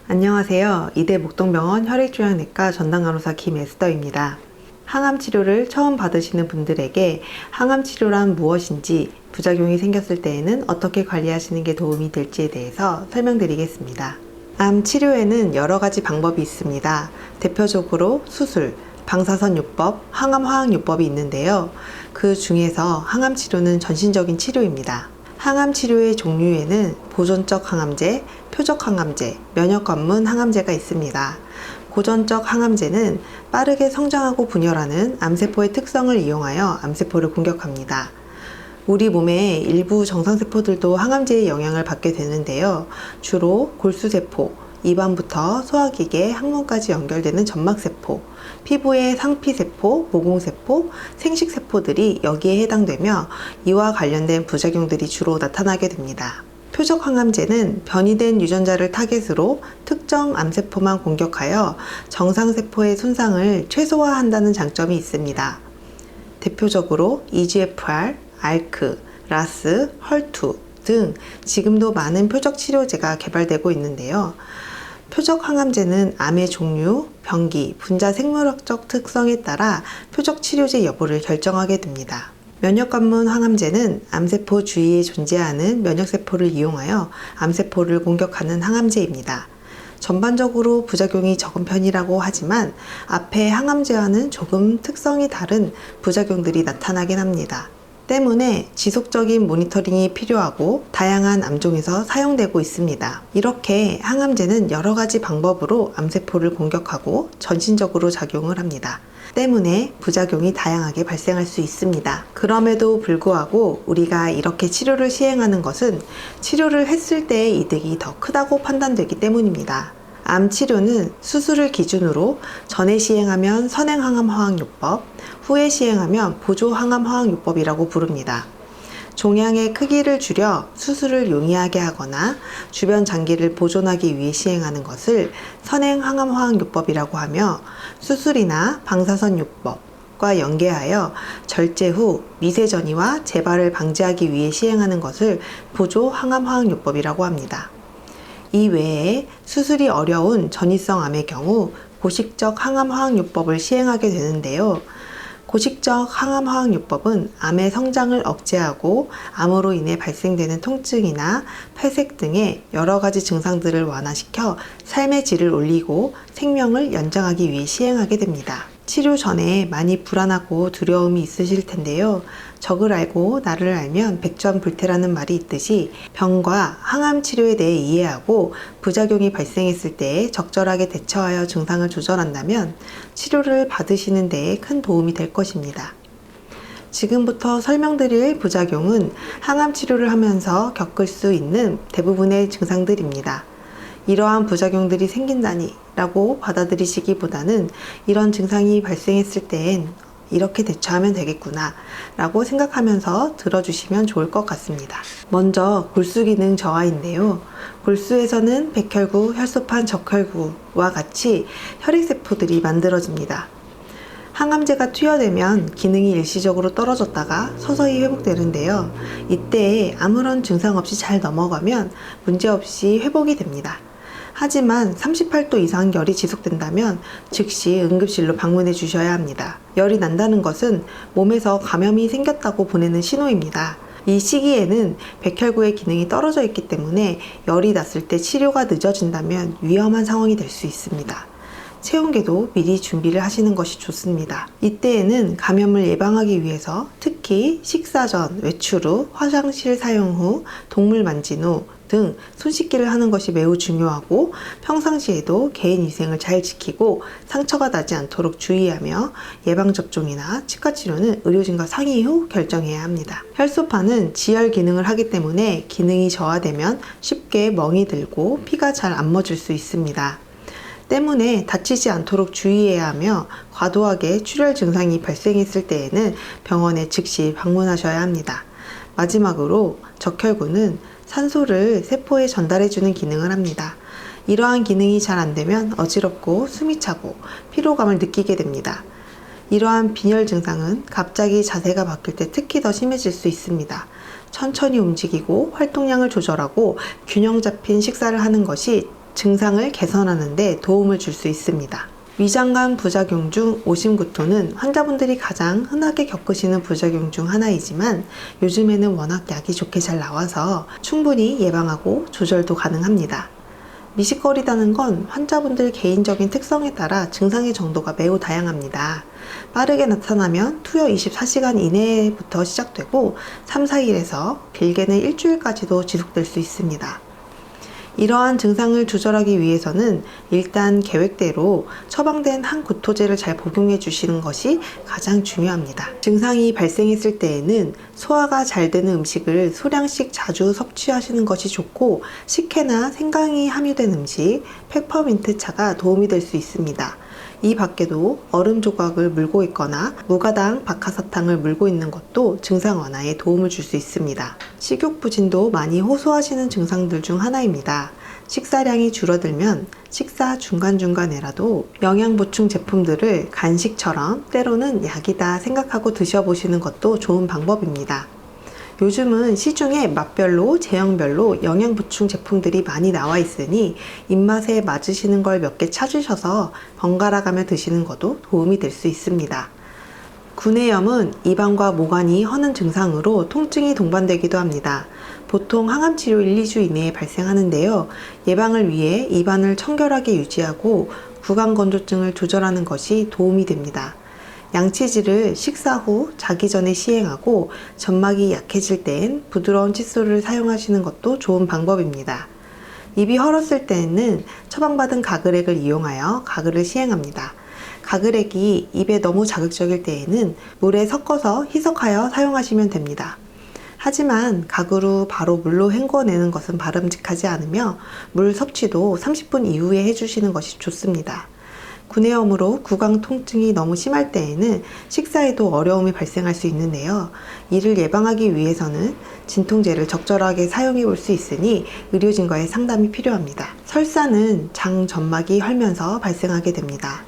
안녕하세요. 이대 목동병원 혈액종양내과 전담간호사 김에스더입니다. 항암 치료를 처음 받으시는 분들에게 항암 치료란 무엇인지, 부작용이 생겼을 때에는 어떻게 관리하시는 게 도움이 될지에 대해서 설명드리겠습니다. 암 치료에는 여러 가지 방법이 있습니다. 대표적으로 수술, 방사선요법, 항암화학요법이 있는데요. 그 중에서 항암 치료는 전신적인 치료입니다. 항암 치료의 종류에는 보존적 항암제, 표적 항암제, 면역관문 항암제가 있습니다. 고전적 항암제는 빠르게 성장하고 분열하는 암세포의 특성을 이용하여 암세포를 공격합니다. 우리 몸의 일부 정상세포들도 항암제의 영향을 받게 되는데요. 주로 골수세포, 입안부터 소화기계, 항문까지 연결되는 점막세포, 피부의 상피세포, 모공세포, 생식세포들이 여기에 해당되며 이와 관련된 부작용들이 주로 나타나게 됩니다. 표적 항암제는 변이된 유전자를 타겟으로 특정 암세포만 공격하여 정상세포의 손상을 최소화한다는 장점이 있습니다. 대표적으로 EGFR, ALK, RAS, HER2 등 지금도 많은 표적 치료제가 개발되고 있는데요. 표적 항암제는 암의 종류, 병기, 분자 생물학적 특성에 따라 표적 치료제 여부를 결정하게 됩니다. 면역관문 항암제는 암세포 주위에 존재하는 면역세포를 이용하여 암세포를 공격하는 항암제입니다. 전반적으로 부작용이 적은 편이라고 하지만 앞의 항암제와는 조금 특성이 다른 부작용들이 나타나긴 합니다. 때문에 지속적인 모니터링이 필요하고 다양한 암종에서 사용되고 있습니다. 이렇게 항암제는 여러 가지 방법으로 암세포를 공격하고 전신적으로 작용을 합니다. 때문에 부작용이 다양하게 발생할 수 있습니다. 그럼에도 불구하고 우리가 이렇게 치료를 시행하는 것은 치료를 했을 때의 이득이 더 크다고 판단되기 때문입니다. 암 치료는 수술을 기준으로 전에 시행하면 선행항암화학요법, 후에 시행하면 보조항암화학요법이라고 부릅니다. 종양의 크기를 줄여 수술을 용이하게 하거나 주변 장기를 보존하기 위해 시행하는 것을 선행항암화학요법이라고 하며, 수술이나 방사선요법과 연계하여 절제 후 미세전이와 재발을 방지하기 위해 시행하는 것을 보조항암화학요법이라고 합니다. 이 외에 수술이 어려운 전이성 암의 경우 고식적 항암화학요법을 시행하게 되는데요. 고식적 항암화학요법은 암의 성장을 억제하고 암으로 인해 발생되는 통증이나 폐색 등의 여러 가지 증상들을 완화시켜 삶의 질을 올리고 생명을 연장하기 위해 시행하게 됩니다. 치료 전에 많이 불안하고 두려움이 있으실 텐데요. 적을 알고 나를 알면 백전불태라는 말이 있듯이 병과 항암 치료에 대해 이해하고 부작용이 발생했을 때 적절하게 대처하여 증상을 조절한다면 치료를 받으시는 데에 큰 도움이 될 것입니다. 지금부터 설명드릴 부작용은 항암 치료를 하면서 겪을 수 있는 대부분의 증상들입니다. 이러한 부작용들이 생긴다니 라고 받아들이시기보다는 이런 증상이 발생했을 땐 이렇게 대처하면 되겠구나 라고 생각하면서 들어주시면 좋을 것 같습니다. 먼저 골수 기능 저하인데요. 골수에서는 백혈구, 혈소판, 적혈구와 같이 혈액세포들이 만들어집니다. 항암제가 투여되면 기능이 일시적으로 떨어졌다가 서서히 회복되는데요. 이때 아무런 증상 없이 잘 넘어가면 문제없이 회복이 됩니다. 하지만 38도 이상 열이 지속된다면 즉시 응급실로 방문해 주셔야 합니다. 열이 난다는 것은 몸에서 감염이 생겼다고 보내는 신호입니다. 이 시기에는 백혈구의 기능이 떨어져 있기 때문에 열이 났을 때 치료가 늦어진다면 위험한 상황이 될 수 있습니다. 체온계도 미리 준비를 하시는 것이 좋습니다. 이때에는 감염을 예방하기 위해서 특히 식사 전, 외출 후, 화장실 사용 후, 동물 만진 후 등 손 씻기를 하는 것이 매우 중요하고, 평상시에도 개인위생을 잘 지키고 상처가 나지 않도록 주의하며 예방접종이나 치과치료는 의료진과 상의 후 결정해야 합니다. 혈소판은 지혈 기능을 하기 때문에 기능이 저하되면 쉽게 멍이 들고 피가 잘 안 멎을 수 있습니다. 때문에 다치지 않도록 주의해야 하며 과도하게 출혈 증상이 발생했을 때에는 병원에 즉시 방문하셔야 합니다. 마지막으로 적혈구는 산소를 세포에 전달해주는 기능을 합니다. 이러한 기능이 잘 안되면 어지럽고 숨이 차고 피로감을 느끼게 됩니다. 이러한 빈혈 증상은 갑자기 자세가 바뀔 때 특히 더 심해질 수 있습니다. 천천히 움직이고 활동량을 조절하고 균형 잡힌 식사를 하는 것이 증상을 개선하는 데 도움을 줄 수 있습니다. 위장관 부작용 중 오심구토는 환자분들이 가장 흔하게 겪으시는 부작용 중 하나이지만 요즘에는 워낙 약이 좋게 잘 나와서 충분히 예방하고 조절도 가능합니다. 미식거리다는 건 환자분들 개인적인 특성에 따라 증상의 정도가 매우 다양합니다. 빠르게 나타나면 투여 24시간 이내부터 시작되고 3, 4일에서 길게는 일주일까지도 지속될 수 있습니다. 이러한 증상을 조절하기 위해서는 일단 계획대로 처방된 항구토제를 잘 복용해 주시는 것이 가장 중요합니다. 증상이 발생했을 때에는 소화가 잘 되는 음식을 소량씩 자주 섭취하시는 것이 좋고, 식혜나 생강이 함유된 음식, 페퍼민트 차가 도움이 될 수 있습니다. 이 밖에도 얼음 조각을 물고 있거나 무가당 박하사탕을 물고 있는 것도 증상 완화에 도움을 줄 수 있습니다. 식욕 부진도 많이 호소하시는 증상들 중 하나입니다. 식사량이 줄어들면 식사 중간중간에라도 영양 보충 제품들을 간식처럼 때로는 약이다 생각하고 드셔보시는 것도 좋은 방법입니다. 요즘은 시중에 맛별로, 제형별로 영양 보충 제품들이 많이 나와 있으니 입맛에 맞으시는 걸 몇 개 찾으셔서 번갈아 가며 드시는 것도 도움이 될 수 있습니다. 구내염은 입안과 모관이 허는 증상으로 통증이 동반되기도 합니다. 보통 항암치료 1, 2주 이내에 발생하는데요. 예방을 위해 입안을 청결하게 유지하고 구강건조증을 조절하는 것이 도움이 됩니다. 양치질을 식사 후 자기 전에 시행하고 점막이 약해질 땐 부드러운 칫솔을 사용하시는 것도 좋은 방법입니다. 입이 헐었을 때에는 처방받은 가글액을 이용하여 가글을 시행합니다. 가글액이 입에 너무 자극적일 때에는 물에 섞어서 희석하여 사용하시면 됩니다. 하지만 가글 후 바로 물로 헹궈내는 것은 바람직하지 않으며 물 섭취도 30분 이후에 해주시는 것이 좋습니다. 구내염으로 구강 통증이 너무 심할 때에는 식사에도 어려움이 발생할 수 있는데요. 이를 예방하기 위해서는 진통제를 적절하게 사용해 볼 수 있으니 의료진과의 상담이 필요합니다. 설사는 장 점막이 헐면서 발생하게 됩니다.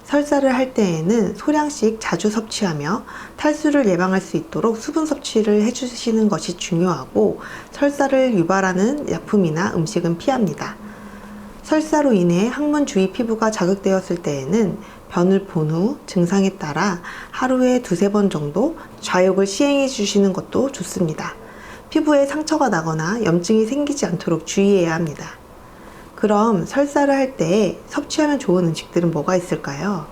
설사를 할 때에는 소량씩 자주 섭취하며 탈수를 예방할 수 있도록 수분 섭취를 해주시는 것이 중요하고, 설사를 유발하는 약품이나 음식은 피합니다. 설사로 인해 항문 주위 피부가 자극되었을 때에는 변을 본 후 증상에 따라 하루에 2-3번 정도 좌욕을 시행해 주시는 것도 좋습니다. 피부에 상처가 나거나 염증이 생기지 않도록 주의해야 합니다. 그럼 설사를 할 때 섭취하면 좋은 음식들은 뭐가 있을까요?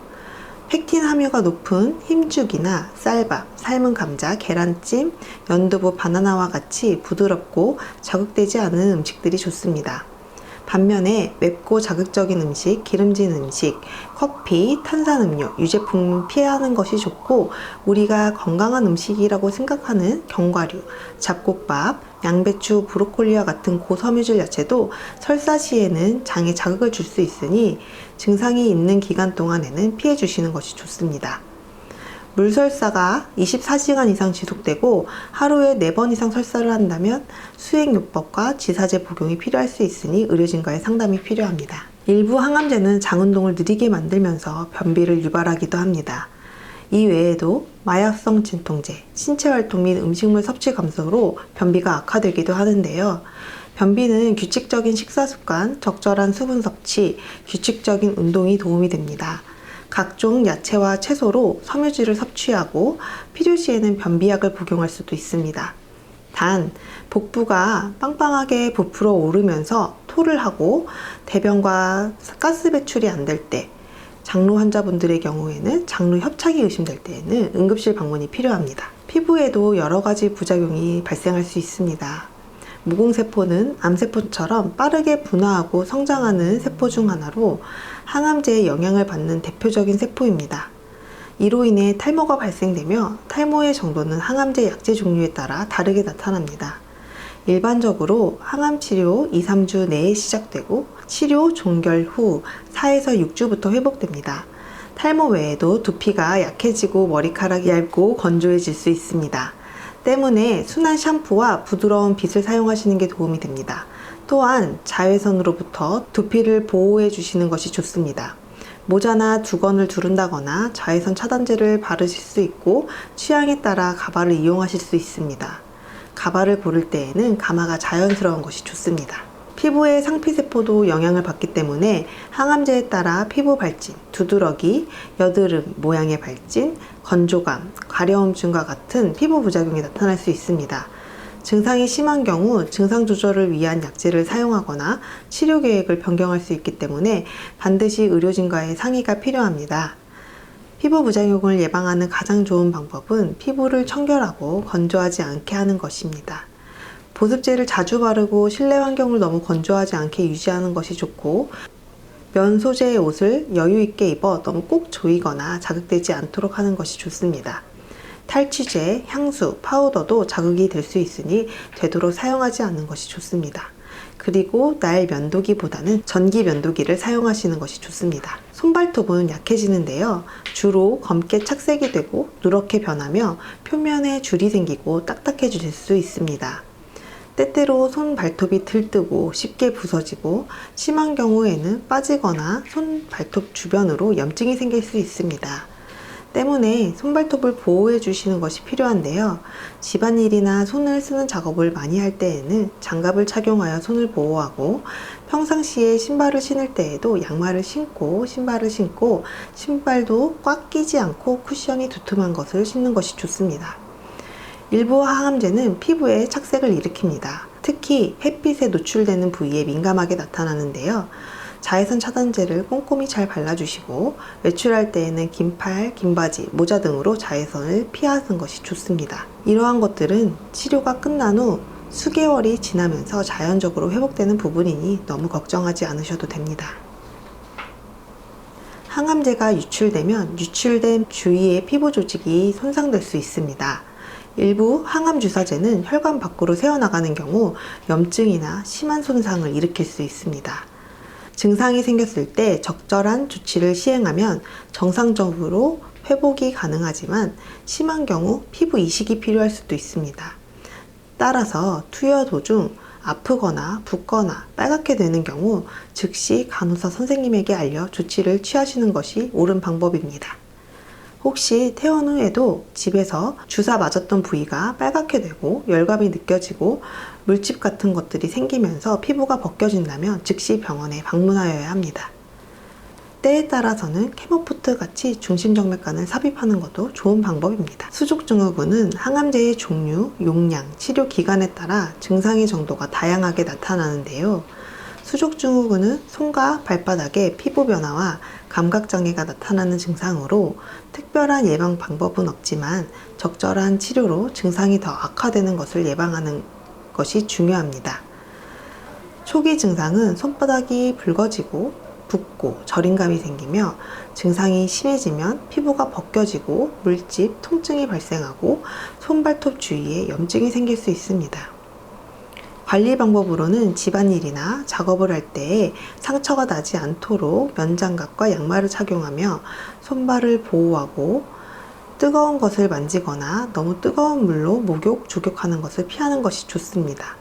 펙틴 함유가 높은 흰죽이나 쌀밥, 삶은 감자, 계란찜, 연두부, 바나나와 같이 부드럽고 자극되지 않은 음식들이 좋습니다. 반면에 맵고 자극적인 음식, 기름진 음식, 커피, 탄산음료, 유제품은 피하는 것이 좋고, 우리가 건강한 음식이라고 생각하는 견과류, 잡곡밥, 양배추, 브로콜리와 같은 고섬유질 야채도 설사 시에는 장에 자극을 줄 수 있으니 증상이 있는 기간 동안에는 피해 주시는 것이 좋습니다. 물설사가 24시간 이상 지속되고 하루에 4번 이상 설사를 한다면 수액요법과 지사제 복용이 필요할 수 있으니 의료진과의 상담이 필요합니다. 일부 항암제는 장 운동을 느리게 만들면서 변비를 유발하기도 합니다. 이 외에도 마약성 진통제, 신체활동 및 음식물 섭취 감소로 변비가 악화되기도 하는데요. 변비는 규칙적인 식사습관, 적절한 수분 섭취, 규칙적인 운동이 도움이 됩니다. 각종 야채와 채소로 섬유질을 섭취하고 필요시에는 변비약을 복용할 수도 있습니다. 단, 복부가 빵빵하게 부풀어 오르면서 토를 하고 대변과 가스 배출이 안 될 때, 장로 환자분들의 경우에는 장로 협착이 의심될 때에는 응급실 방문이 필요합니다. 피부에도 여러 가지 부작용이 발생할 수 있습니다. 무공세포는 암세포처럼 빠르게 분화하고 성장하는 세포 중 하나로 항암제의 영향을 받는 대표적인 세포입니다. 이로 인해 탈모가 발생되며 탈모의 정도는 항암제 약제 종류에 따라 다르게 나타납니다. 일반적으로 항암치료 2-3주 내에 시작되고 치료 종결 후 4에서 6주부터 회복됩니다. 탈모 외에도 두피가 약해지고 머리카락이 얇고 건조해질 수 있습니다. 때문에 순한 샴푸와 부드러운 빗을 사용하시는 게 도움이 됩니다. 또한 자외선으로부터 두피를 보호해 주시는 것이 좋습니다. 모자나 두건을 두른다거나 자외선 차단제를 바르실 수 있고, 취향에 따라 가발을 이용하실 수 있습니다. 가발을 고를 때에는 가마가 자연스러운 것이 좋습니다. 피부의 상피세포도 영향을 받기 때문에 항암제에 따라 피부 발진, 두드러기, 여드름 모양의 발진, 건조감, 가려움증과 같은 피부 부작용이 나타날 수 있습니다. 증상이 심한 경우 증상 조절을 위한 약제를 사용하거나 치료 계획을 변경할 수 있기 때문에 반드시 의료진과의 상의가 필요합니다. 피부 부작용을 예방하는 가장 좋은 방법은 피부를 청결하고 건조하지 않게 하는 것입니다. 보습제를 자주 바르고 실내 환경을 너무 건조하지 않게 유지하는 것이 좋고, 면 소재의 옷을 여유 있게 입어 너무 꼭 조이거나 자극되지 않도록 하는 것이 좋습니다. 탈취제, 향수, 파우더도 자극이 될 수 있으니 되도록 사용하지 않는 것이 좋습니다. 그리고 날 면도기보다는 전기 면도기를 사용하시는 것이 좋습니다. 손발톱은 약해지는데요. 주로 검게 착색이 되고 누렇게 변하며 표면에 줄이 생기고 딱딱해질 수 있습니다. 때때로 손 발톱이 들뜨고 쉽게 부서지고 심한 경우에는 빠지거나 손 발톱 주변으로 염증이 생길 수 있습니다. 때문에 손발톱을 보호해 주시는 것이 필요한데요. 집안일이나 손을 쓰는 작업을 많이 할 때에는 장갑을 착용하여 손을 보호하고, 평상시에 신발을 신을 때에도 양말을 신고 신발을 신고 신발도 꽉 끼지 않고 쿠션이 두툼한 것을 신는 것이 좋습니다. 일부 항암제는 피부에 착색을 일으킵니다. 특히 햇빛에 노출되는 부위에 민감하게 나타나는데요. 자외선 차단제를 꼼꼼히 잘 발라주시고 외출할 때에는 긴 팔, 긴 바지, 모자 등으로 자외선을 피하는 것이 좋습니다. 이러한 것들은 치료가 끝난 후 수개월이 지나면서 자연적으로 회복되는 부분이니 너무 걱정하지 않으셔도 됩니다. 항암제가 유출되면 유출된 주위의 피부 조직이 손상될 수 있습니다. 일부 항암 주사제는 혈관 밖으로 새어나가는 경우 염증이나 심한 손상을 일으킬 수 있습니다. 증상이 생겼을 때 적절한 조치를 시행하면 정상적으로 회복이 가능하지만 심한 경우 피부 이식이 필요할 수도 있습니다. 따라서 투여 도중 아프거나 붓거나 빨갛게 되는 경우 즉시 간호사 선생님에게 알려 조치를 취하시는 것이 옳은 방법입니다. 혹시 퇴원 후에도 집에서 주사 맞았던 부위가 빨갛게 되고 열감이 느껴지고 물집 같은 것들이 생기면서 피부가 벗겨진다면 즉시 병원에 방문하여야 합니다. 때에 따라서는 케모포트 같이 중심정맥관을 삽입하는 것도 좋은 방법입니다. 수족증후군은 항암제의 종류, 용량, 치료 기간에 따라 증상의 정도가 다양하게 나타나는데요. 수족증후군은 손과 발바닥에 피부 변화와 감각장애가 나타나는 증상으로 특별한 예방 방법은 없지만 적절한 치료로 증상이 더 악화되는 것을 예방하는 것이 중요합니다. 초기 증상은 손바닥이 붉어지고 붓고 저림감이 생기며, 증상이 심해지면 피부가 벗겨지고 물집, 통증이 발생하고 손발톱 주위에 염증이 생길 수 있습니다. 관리 방법으로는 집안일이나 작업을 할 때에 상처가 나지 않도록 면장갑과 양말을 착용하며 손발을 보호하고, 뜨거운 것을 만지거나 너무 뜨거운 물로 목욕, 조격하는 것을 피하는 것이 좋습니다.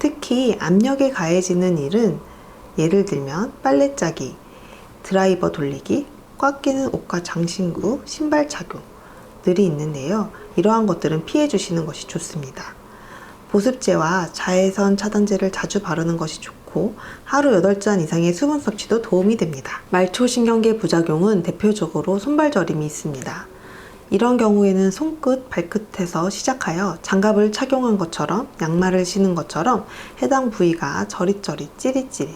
특히 압력이 가해지는 일은 예를 들면 빨래 짜기, 드라이버 돌리기, 꽉 끼는 옷과 장신구, 신발 착용들이 있는데요. 이러한 것들은 피해 주시는 것이 좋습니다. 보습제와 자외선 차단제를 자주 바르는 것이 좋고, 하루 8잔 이상의 수분 섭취도 도움이 됩니다. 말초신경계 부작용은 대표적으로 손발 저림이 있습니다. 이런 경우에는 손끝, 발끝에서 시작하여 장갑을 착용한 것처럼 양말을 신은 것처럼 해당 부위가 저릿저릿, 찌릿찌릿,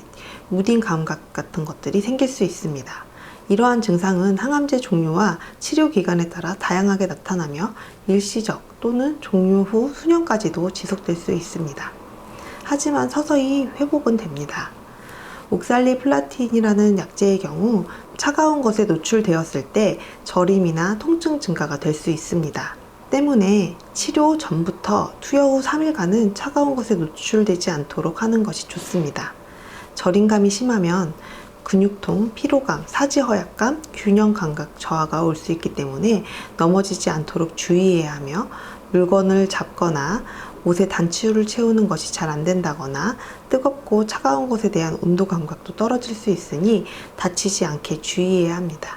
무딘 감각 같은 것들이 생길 수 있습니다. 이러한 증상은 항암제 종류와 치료 기간에 따라 다양하게 나타나며 일시적 또는 종료 후 수년까지도 지속될 수 있습니다. 하지만 서서히 회복은 됩니다. 옥살리플라틴이라는 약제의 경우 차가운 것에 노출되었을 때 저림이나 통증 증가가 될 수 있습니다. 때문에 치료 전부터 투여 후 3일간은 차가운 것에 노출되지 않도록 하는 것이 좋습니다. 저림감이 심하면 근육통, 피로감, 사지 허약감, 균형 감각 저하가 올 수 있기 때문에 넘어지지 않도록 주의해야 하며, 물건을 잡거나 옷에 단추를 채우는 것이 잘 안 된다거나 뜨겁고 차가운 것에 대한 온도 감각도 떨어질 수 있으니 다치지 않게 주의해야 합니다.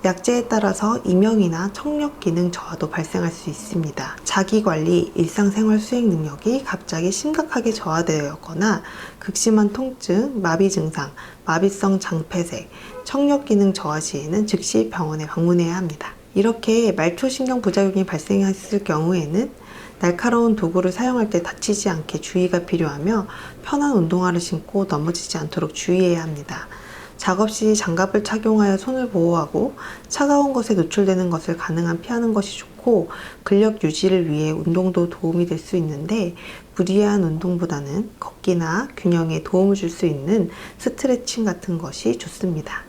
약제에 따라서 이명이나 청력 기능 저하도 발생할 수 있습니다. 자기관리, 일상생활 수행 능력이 갑자기 심각하게 저하되었거나 극심한 통증, 마비 증상, 마비성 장폐색, 청력 기능 저하 시에는 즉시 병원에 방문해야 합니다. 이렇게 말초신경 부작용이 발생했을 경우에는 날카로운 도구를 사용할 때 다치지 않게 주의가 필요하며 편한 운동화를 신고 넘어지지 않도록 주의해야 합니다. 작업 시 장갑을 착용하여 손을 보호하고 차가운 것에 노출되는 것을 가능한 피하는 것이 좋고, 근력 유지를 위해 운동도 도움이 될 수 있는데 무리한 운동보다는 걷기나 균형에 도움을 줄 수 있는 스트레칭 같은 것이 좋습니다.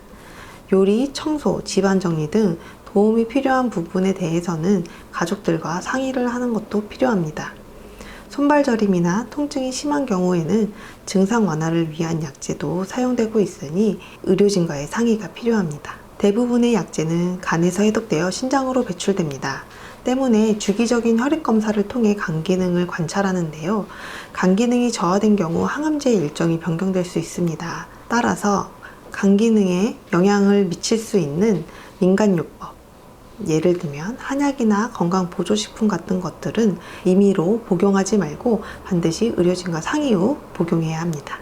요리, 청소, 집안 정리 등 도움이 필요한 부분에 대해서는 가족들과 상의를 하는 것도 필요합니다. 손발 저림이나 통증이 심한 경우에는 증상 완화를 위한 약제도 사용되고 있으니 의료진과의 상의가 필요합니다. 대부분의 약제는 간에서 해독되어 신장으로 배출됩니다. 때문에 주기적인 혈액 검사를 통해 간 기능을 관찰하는데요. 간 기능이 저하된 경우 항암제의 일정이 변경될 수 있습니다. 따라서 간 기능에 영향을 미칠 수 있는 민간요법, 예를 들면 한약이나 건강보조식품 같은 것들은 임의로 복용하지 말고 반드시 의료진과 상의 후 복용해야 합니다.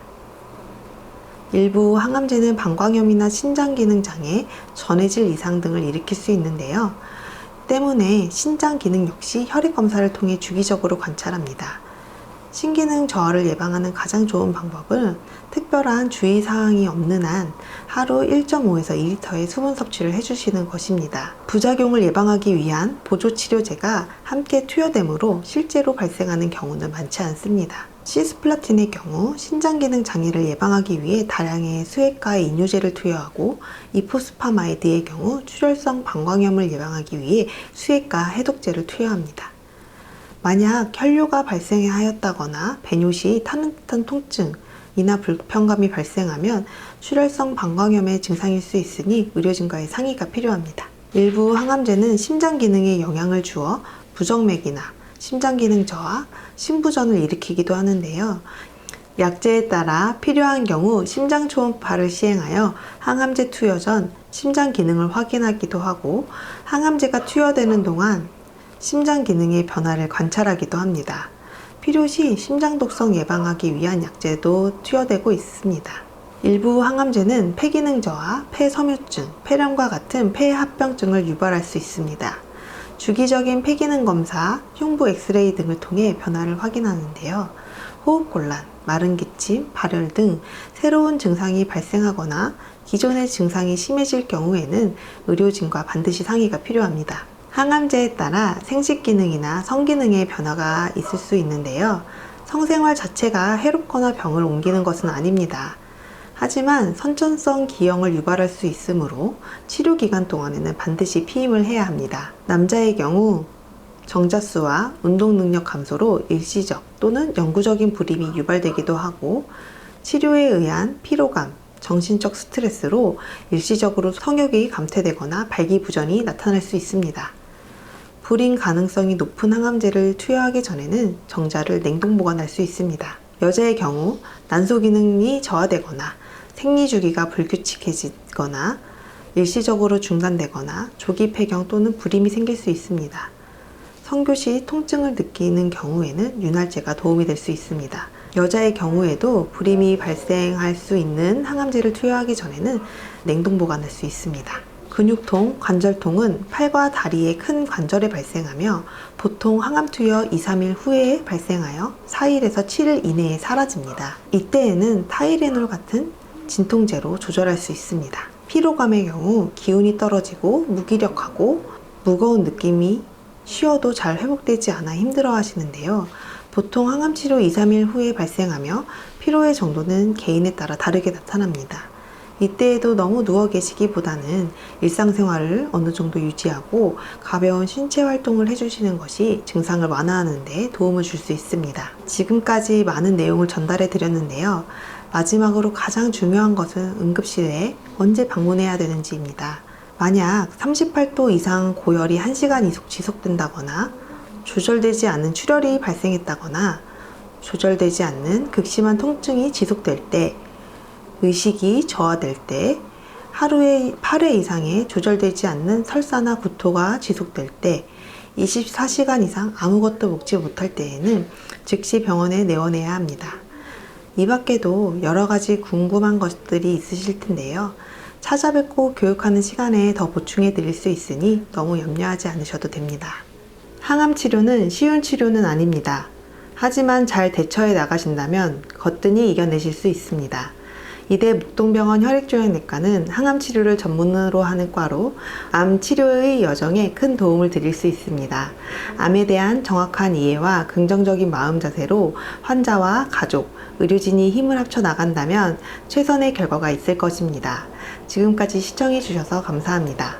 일부 항암제는 방광염이나 신장기능장애, 전해질 이상 등을 일으킬 수 있는데요. 때문에 신장기능 역시 혈액검사를 통해 주기적으로 관찰합니다. 신기능 저하를 예방하는 가장 좋은 방법은 특별한 주의사항이 없는 한 하루 1.5에서 2리터의 수분 섭취를 해주시는 것입니다. 부작용을 예방하기 위한 보조치료제가 함께 투여되므로 실제로 발생하는 경우는 많지 않습니다. 시스플라틴의 경우 신장기능 장애를 예방하기 위해 다량의 수액가의 이뇨제를 투여하고, 이포스파마이드의 경우 출혈성 방광염을 예방하기 위해 수액가 해독제를 투여합니다. 만약 혈뇨가 발생하였다거나 배뇨 시 타는 듯한 통증이나 불편감이 발생하면 출혈성 방광염의 증상일 수 있으니 의료진과의 상의가 필요합니다. 일부 항암제는 심장 기능에 영향을 주어 부정맥이나 심장 기능 저하, 심부전을 일으키기도 하는데요. 약제에 따라 필요한 경우 심장 초음파를 시행하여 항암제 투여 전 심장 기능을 확인하기도 하고, 항암제가 투여되는 동안 심장 기능의 변화를 관찰하기도 합니다. 필요시 심장 독성 예방하기 위한 약제도 투여되고 있습니다. 일부 항암제는 폐기능 저하, 폐섬유증, 폐렴과 같은 폐합병증을 유발할 수 있습니다. 주기적인 폐기능 검사, 흉부 엑스레이 등을 통해 변화를 확인하는데요. 호흡곤란, 마른 기침, 발열 등 새로운 증상이 발생하거나 기존의 증상이 심해질 경우에는 의료진과 반드시 상의가 필요합니다. 항암제에 따라 생식 기능이나 성기능의 변화가 있을 수 있는데요. 성생활 자체가 해롭거나 병을 옮기는 것은 아닙니다. 하지만 선천성 기형을 유발할 수 있으므로 치료 기간 동안에는 반드시 피임을 해야 합니다. 남자의 경우 정자수와 운동 능력 감소로 일시적 또는 영구적인 불임이 유발되기도 하고, 치료에 의한 피로감, 정신적 스트레스로 일시적으로 성욕이 감퇴되거나 발기부전이 나타날 수 있습니다. 불임 가능성이 높은 항암제를 투여하기 전에는 정자를 냉동 보관할 수 있습니다. 여자의 경우 난소 기능이 저하되거나 생리주기가 불규칙해지거나 일시적으로 중단되거나 조기 폐경 또는 불임이 생길 수 있습니다. 성교 시 통증을 느끼는 경우에는 윤활제가 도움이 될 수 있습니다. 여자의 경우에도 불임이 발생할 수 있는 항암제를 투여하기 전에는 냉동 보관할 수 있습니다. 근육통, 관절통은 팔과 다리의 큰 관절에 발생하며 보통 항암 투여 2-3일 후에 발생하여 4일에서 7일 이내에 사라집니다. 이때에는 타이레놀 같은 진통제로 조절할 수 있습니다. 피로감의 경우 기운이 떨어지고 무기력하고 무거운 느낌이 쉬어도 잘 회복되지 않아 힘들어 하시는데요. 보통 항암치료 2-3일 후에 발생하며 피로의 정도는 개인에 따라 다르게 나타납니다. 이때에도 너무 누워 계시기보다는 일상생활을 어느 정도 유지하고 가벼운 신체 활동을 해주시는 것이 증상을 완화하는 데 도움을 줄 수 있습니다. 지금까지 많은 내용을 전달해 드렸는데요. 마지막으로 가장 중요한 것은 응급실에 언제 방문해야 되는지입니다. 만약 38도 이상 고열이 1시간 이상 지속된다거나 조절되지 않는 출혈이 발생했다거나 조절되지 않는 극심한 통증이 지속될 때, 의식이 저하될 때, 하루에 8회 이상의 조절되지 않는 설사나 구토가 지속될 때, 24시간 이상 아무것도 먹지 못할 때에는 즉시 병원에 내원해야 합니다. 이 밖에도 여러 가지 궁금한 것들이 있으실 텐데요. 찾아뵙고 교육하는 시간에 더 보충해 드릴 수 있으니 너무 염려하지 않으셔도 됩니다. 항암 치료는 쉬운 치료는 아닙니다. 하지만 잘 대처해 나가신다면 거뜬히 이겨내실 수 있습니다. 이대 목동병원 혈액종양내과는 항암 치료를 전문으로 하는 과로 암 치료의 여정에 큰 도움을 드릴 수 있습니다. 암에 대한 정확한 이해와 긍정적인 마음 자세로 환자와 가족, 의료진이 힘을 합쳐 나간다면 최선의 결과가 있을 것입니다. 지금까지 시청해 주셔서 감사합니다.